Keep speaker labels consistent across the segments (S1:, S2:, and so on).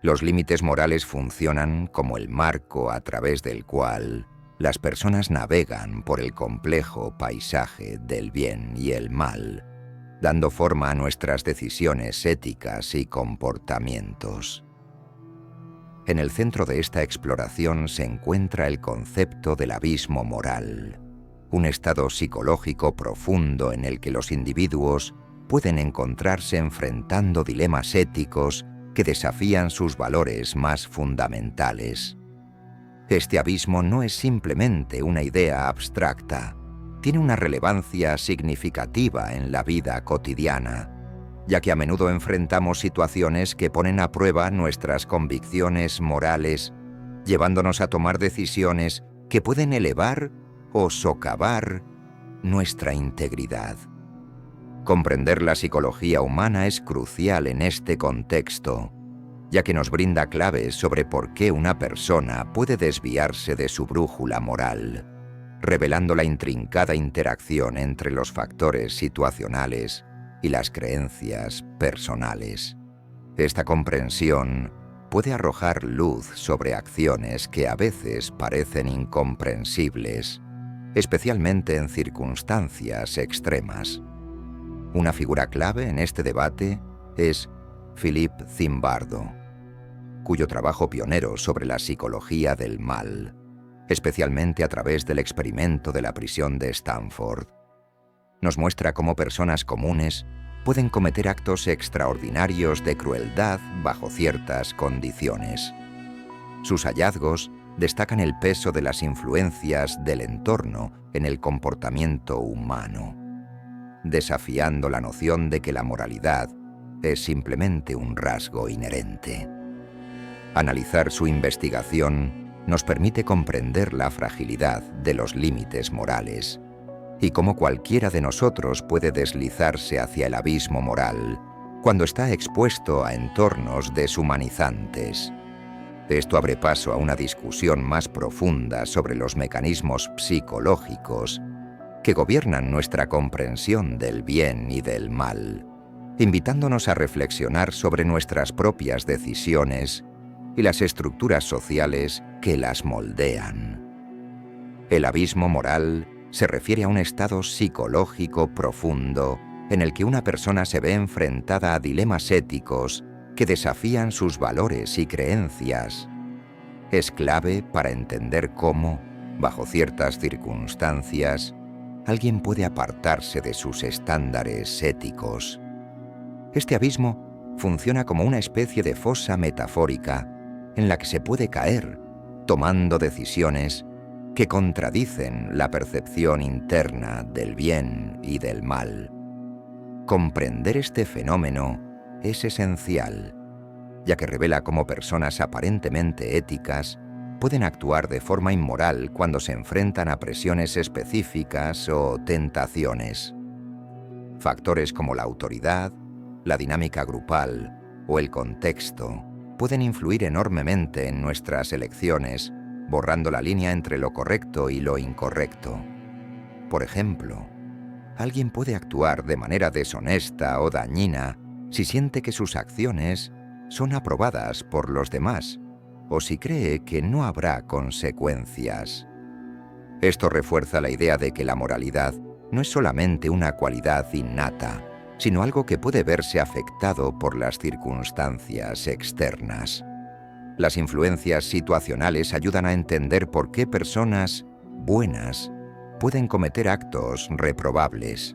S1: Los límites morales funcionan como el marco a través del cual las personas navegan por el complejo paisaje del bien y el mal, dando forma a nuestras decisiones éticas y comportamientos. En el centro de esta exploración se encuentra el concepto del abismo moral, un estado psicológico profundo en el que los individuos pueden encontrarse enfrentando dilemas éticos que desafían sus valores más fundamentales. Este abismo no es simplemente una idea abstracta, tiene una relevancia significativa en la vida cotidiana, ya que a menudo enfrentamos situaciones que ponen a prueba nuestras convicciones morales, llevándonos a tomar decisiones que pueden elevar o socavar nuestra integridad. Comprender la psicología humana es crucial en este contexto, ya que nos brinda claves sobre por qué una persona puede desviarse de su brújula moral, revelando la intrincada interacción entre los factores situacionales y las creencias personales. Esta comprensión puede arrojar luz sobre acciones que a veces parecen incomprensibles, especialmente en circunstancias extremas. Una figura clave en este debate es Philippe Zimbardo, cuyo trabajo pionero sobre la psicología del mal, especialmente a través del experimento de la prisión de Stanford, nos muestra cómo personas comunes pueden cometer actos extraordinarios de crueldad bajo ciertas condiciones. Sus hallazgos destacan el peso de las influencias del entorno en el comportamiento humano, desafiando la noción de que la moralidad es simplemente un rasgo inherente. Analizar su investigación nos permite comprender la fragilidad de los límites morales y cómo cualquiera de nosotros puede deslizarse hacia el abismo moral cuando está expuesto a entornos deshumanizantes. Esto abre paso a una discusión más profunda sobre los mecanismos psicológicos que gobiernan nuestra comprensión del bien y del mal, invitándonos a reflexionar sobre nuestras propias decisiones y las estructuras sociales que las moldean. El abismo moral se refiere a un estado psicológico profundo en el que una persona se ve enfrentada a dilemas éticos que desafían sus valores y creencias. Es clave para entender cómo, bajo ciertas circunstancias, alguien puede apartarse de sus estándares éticos. Este abismo funciona como una especie de fosa metafórica en la que se puede caer, tomando decisiones que contradicen la percepción interna del bien y del mal. Comprender este fenómeno es esencial, ya que revela cómo personas aparentemente éticas pueden actuar de forma inmoral cuando se enfrentan a presiones específicas o tentaciones. Factores como la autoridad, la dinámica grupal o el contexto pueden influir enormemente en nuestras elecciones, borrando la línea entre lo correcto y lo incorrecto. Por ejemplo, alguien puede actuar de manera deshonesta o dañina si siente que sus acciones son aprobadas por los demás o si cree que no habrá consecuencias. Esto refuerza la idea de que la moralidad no es solamente una cualidad innata, sino algo que puede verse afectado por las circunstancias externas. Las influencias situacionales ayudan a entender por qué personas buenas pueden cometer actos reprobables.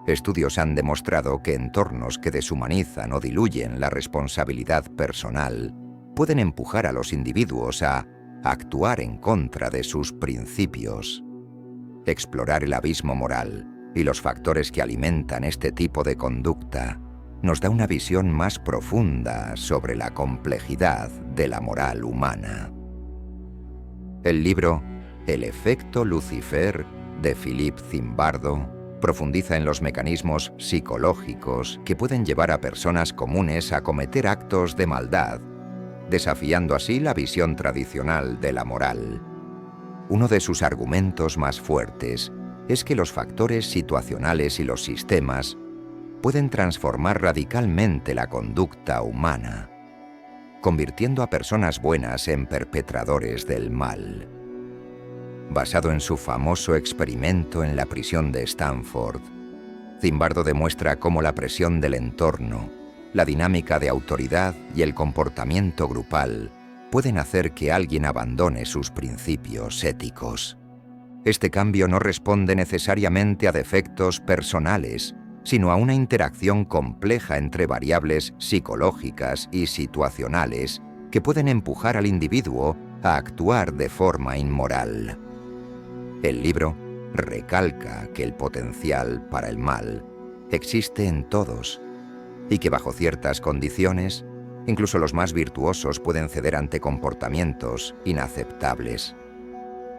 S1: Estudios han demostrado que entornos que deshumanizan o diluyen la responsabilidad personal pueden empujar a los individuos a actuar en contra de sus principios. Explorar el abismo moral y los factores que alimentan este tipo de conducta nos da una visión más profunda sobre la complejidad de la moral humana. El libro El efecto Lucifer, de Philippe Zimbardo, profundiza en los mecanismos psicológicos que pueden llevar a personas comunes a cometer actos de maldad, desafiando así la visión tradicional de la moral. Uno de sus argumentos más fuertes es que los factores situacionales y los sistemas pueden transformar radicalmente la conducta humana. convirtiendo a personas buenas en perpetradores del mal. Basado en su famoso experimento en la prisión de Stanford, Zimbardo demuestra cómo la presión del entorno, la dinámica de autoridad y el comportamiento grupal pueden hacer que alguien abandone sus principios éticos. Este cambio no responde necesariamente a defectos personales, sino a una interacción compleja entre variables psicológicas y situacionales que pueden empujar al individuo a actuar de forma inmoral. El libro recalca que el potencial para el mal existe en todos y que bajo ciertas condiciones, incluso los más virtuosos pueden ceder ante comportamientos inaceptables.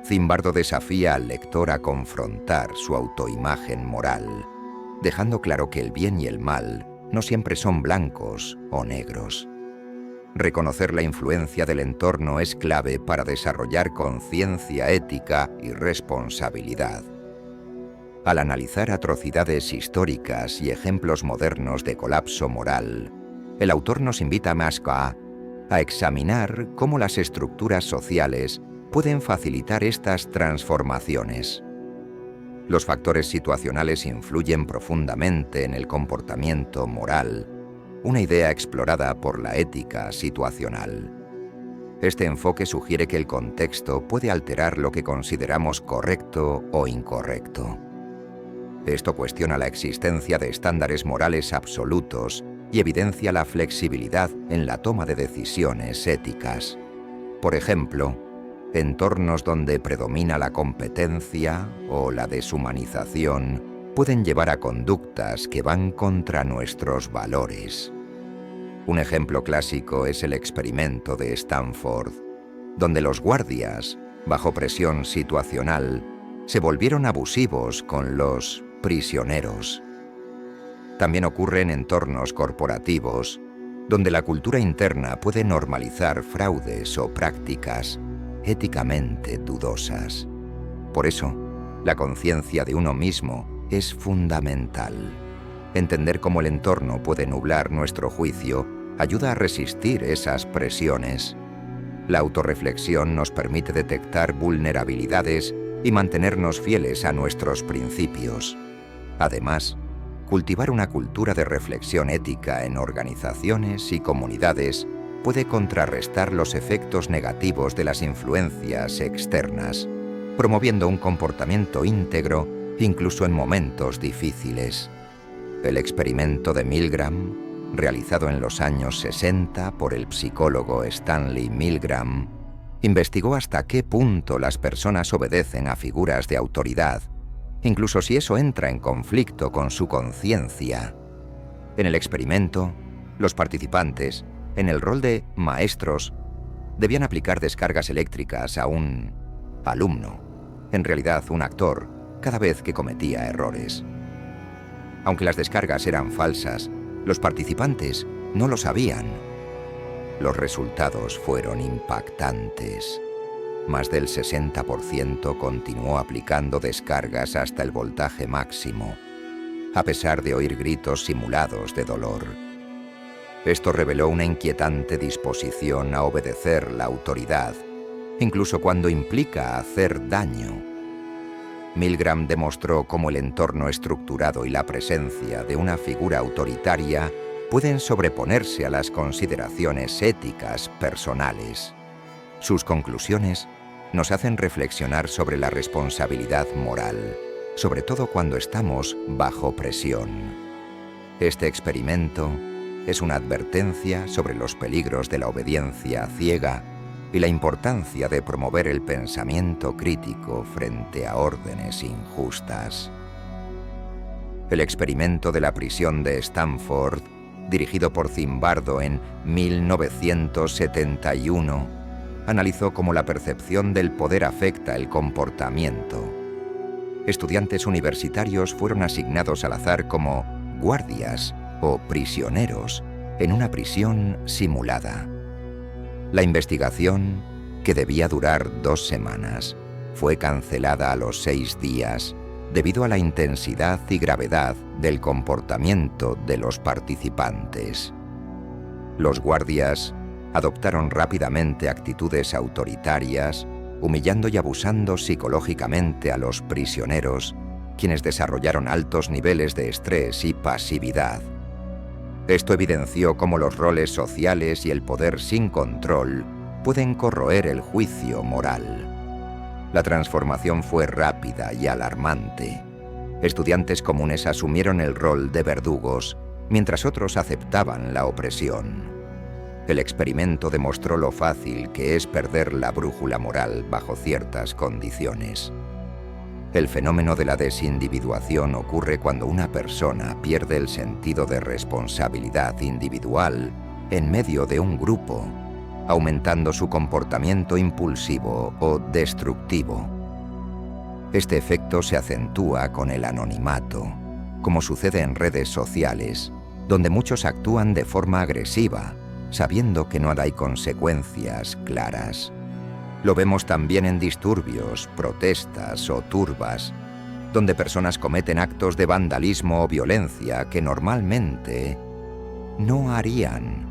S1: Zimbardo desafía al lector a confrontar su autoimagen moral, dejando claro que el bien y el mal no siempre son blancos o negros. Reconocer la influencia del entorno es clave para desarrollar conciencia ética y responsabilidad. Al analizar atrocidades históricas y ejemplos modernos de colapso moral, el autor nos invita más a examinar cómo las estructuras sociales pueden facilitar estas transformaciones. Los factores situacionales influyen profundamente en el comportamiento moral, una idea explorada por la ética situacional. Este enfoque sugiere que el contexto puede alterar lo que consideramos correcto o incorrecto. Esto cuestiona la existencia de estándares morales absolutos y evidencia la flexibilidad en la toma de decisiones éticas. Por ejemplo, entornos donde predomina la competencia o la deshumanización pueden llevar a conductas que van contra nuestros valores. Un ejemplo clásico es el experimento de Stanford, donde los guardias, bajo presión situacional, se volvieron abusivos con los prisioneros. También ocurre en entornos corporativos, donde la cultura interna puede normalizar fraudes o prácticas éticamente dudosas. Por eso, la conciencia de uno mismo es fundamental. Entender cómo el entorno puede nublar nuestro juicio ayuda a resistir esas presiones. La autorreflexión nos permite detectar vulnerabilidades y mantenernos fieles a nuestros principios. Además, cultivar una cultura de reflexión ética en organizaciones y comunidades puede contrarrestar los efectos negativos de las influencias externas, promoviendo un comportamiento íntegro incluso en momentos difíciles. El experimento de Milgram, realizado en los años 60 por el psicólogo Stanley Milgram, investigó hasta qué punto las personas obedecen a figuras de autoridad, incluso si eso entra en conflicto con su conciencia. En el experimento, los participantes, en el rol de maestros, debían aplicar descargas eléctricas a un alumno, en realidad un actor, cada vez que cometía errores. Aunque las descargas eran falsas, los participantes no lo sabían. Los resultados fueron impactantes. Más del 60% continuó aplicando descargas hasta el voltaje máximo, a pesar de oír gritos simulados de dolor. Esto reveló una inquietante disposición a obedecer la autoridad, incluso cuando implica hacer daño. Milgram demostró cómo el entorno estructurado y la presencia de una figura autoritaria pueden sobreponerse a las consideraciones éticas personales. Sus conclusiones nos hacen reflexionar sobre la responsabilidad moral, sobre todo cuando estamos bajo presión. Este experimento es una advertencia sobre los peligros de la obediencia ciega y la importancia de promover el pensamiento crítico frente a órdenes injustas. El experimento de la prisión de Stanford, dirigido por Zimbardo en 1971, analizó cómo la percepción del poder afecta el comportamiento. Estudiantes universitarios fueron asignados al azar como guardias o prisioneros en una prisión simulada. La investigación, que debía durar 2 semanas, fue cancelada a los 6 días debido a la intensidad y gravedad del comportamiento de los participantes. Los guardias, Adoptaron rápidamente actitudes autoritarias, humillando y abusando psicológicamente a los prisioneros, quienes desarrollaron altos niveles de estrés y pasividad. Esto evidenció cómo los roles sociales y el poder sin control pueden corroer el juicio moral. La transformación fue rápida y alarmante. Estudiantes comunes asumieron el rol de verdugos, mientras otros aceptaban la opresión. El experimento demostró lo fácil que es perder la brújula moral bajo ciertas condiciones. El fenómeno de la desindividuación ocurre cuando una persona pierde el sentido de responsabilidad individual en medio de un grupo, aumentando su comportamiento impulsivo o destructivo. Este efecto se acentúa con el anonimato, como sucede en redes sociales, donde muchos actúan de forma agresiva, sabiendo que no hay consecuencias claras. Lo vemos también en disturbios, protestas o turbas, donde personas cometen actos de vandalismo o violencia que normalmente no harían.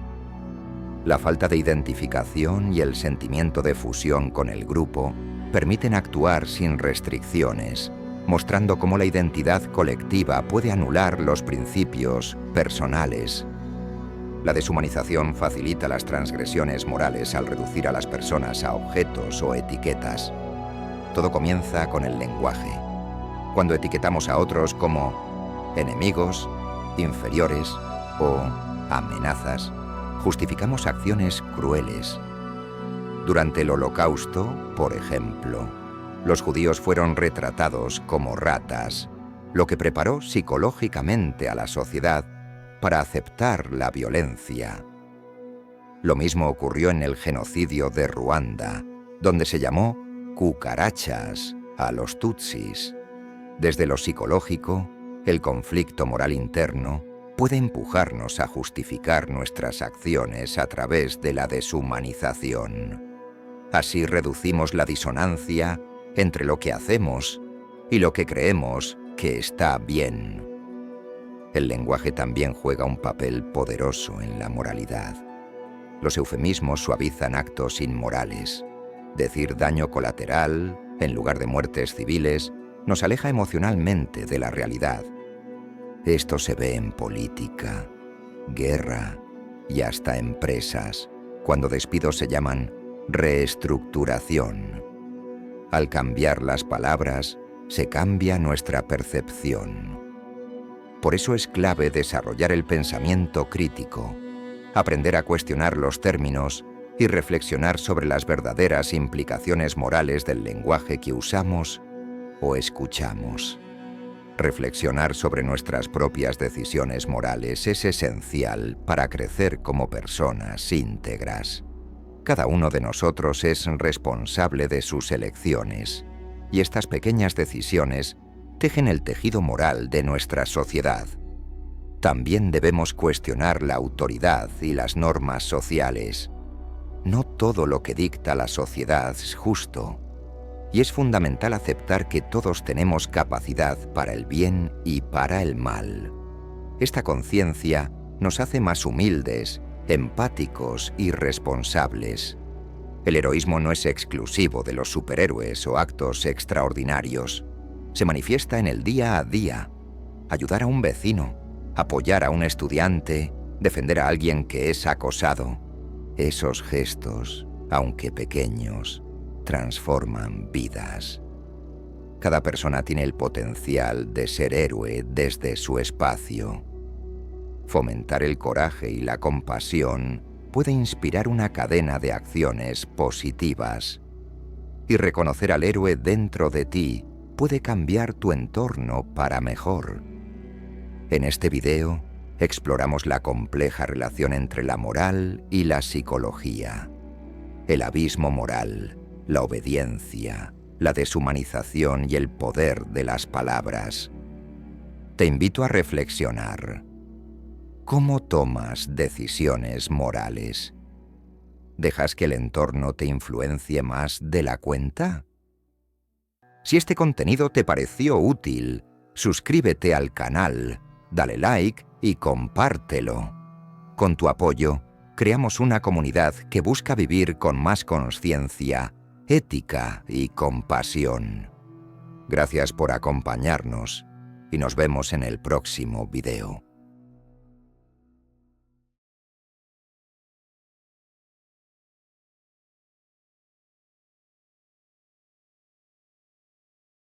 S1: La falta de identificación y el sentimiento de fusión con el grupo permiten actuar sin restricciones, mostrando cómo la identidad colectiva puede anular los principios personales. La deshumanización facilita las transgresiones morales al reducir a las personas a objetos o etiquetas. Todo comienza con el lenguaje. Cuando etiquetamos a otros como enemigos, inferiores o amenazas, justificamos acciones crueles. Durante el Holocausto, por ejemplo, los judíos fueron retratados como ratas, lo que preparó psicológicamente a la sociedad para aceptar la violencia. Lo mismo ocurrió en el genocidio de Ruanda, donde se llamó cucarachas a los tutsis. Desde lo psicológico, el conflicto moral interno puede empujarnos a justificar nuestras acciones a través de la deshumanización. Así reducimos la disonancia entre lo que hacemos y lo que creemos que está bien. El lenguaje también juega un papel poderoso en la moralidad. Los eufemismos suavizan actos inmorales. Decir daño colateral, en lugar de muertes civiles, nos aleja emocionalmente de la realidad. Esto se ve en política, guerra y hasta empresas, cuando despidos se llaman reestructuración. Al cambiar las palabras, se cambia nuestra percepción. Por eso es clave desarrollar el pensamiento crítico, aprender a cuestionar los términos y reflexionar sobre las verdaderas implicaciones morales del lenguaje que usamos o escuchamos. Reflexionar sobre nuestras propias decisiones morales es esencial para crecer como personas íntegras. Cada uno de nosotros es responsable de sus elecciones, y estas pequeñas decisiones tejen el tejido moral de nuestra sociedad. También debemos cuestionar la autoridad y las normas sociales. No todo lo que dicta la sociedad es justo, y es fundamental aceptar que todos tenemos capacidad para el bien y para el mal. Esta conciencia nos hace más humildes, empáticos y responsables. El heroísmo no es exclusivo de los superhéroes o actos extraordinarios. Se manifiesta en el día a día. Ayudar a un vecino, apoyar a un estudiante, defender a alguien que es acosado. Esos gestos, aunque pequeños, transforman vidas. Cada persona tiene el potencial de ser héroe desde su espacio. Fomentar el coraje y la compasión puede inspirar una cadena de acciones positivas. Y reconocer al héroe dentro de ti puede cambiar tu entorno para mejor. En este video exploramos la compleja relación entre la moral y la psicología. El abismo moral, la obediencia, la deshumanización y el poder de las palabras. Te invito a reflexionar. ¿Cómo tomas decisiones morales? ¿Dejas que el entorno te influencie más de la cuenta? Si este contenido te pareció útil, suscríbete al canal, dale like y compártelo. Con tu apoyo, creamos una comunidad que busca vivir con más conciencia, ética y compasión. Gracias por acompañarnos y nos vemos en el próximo video.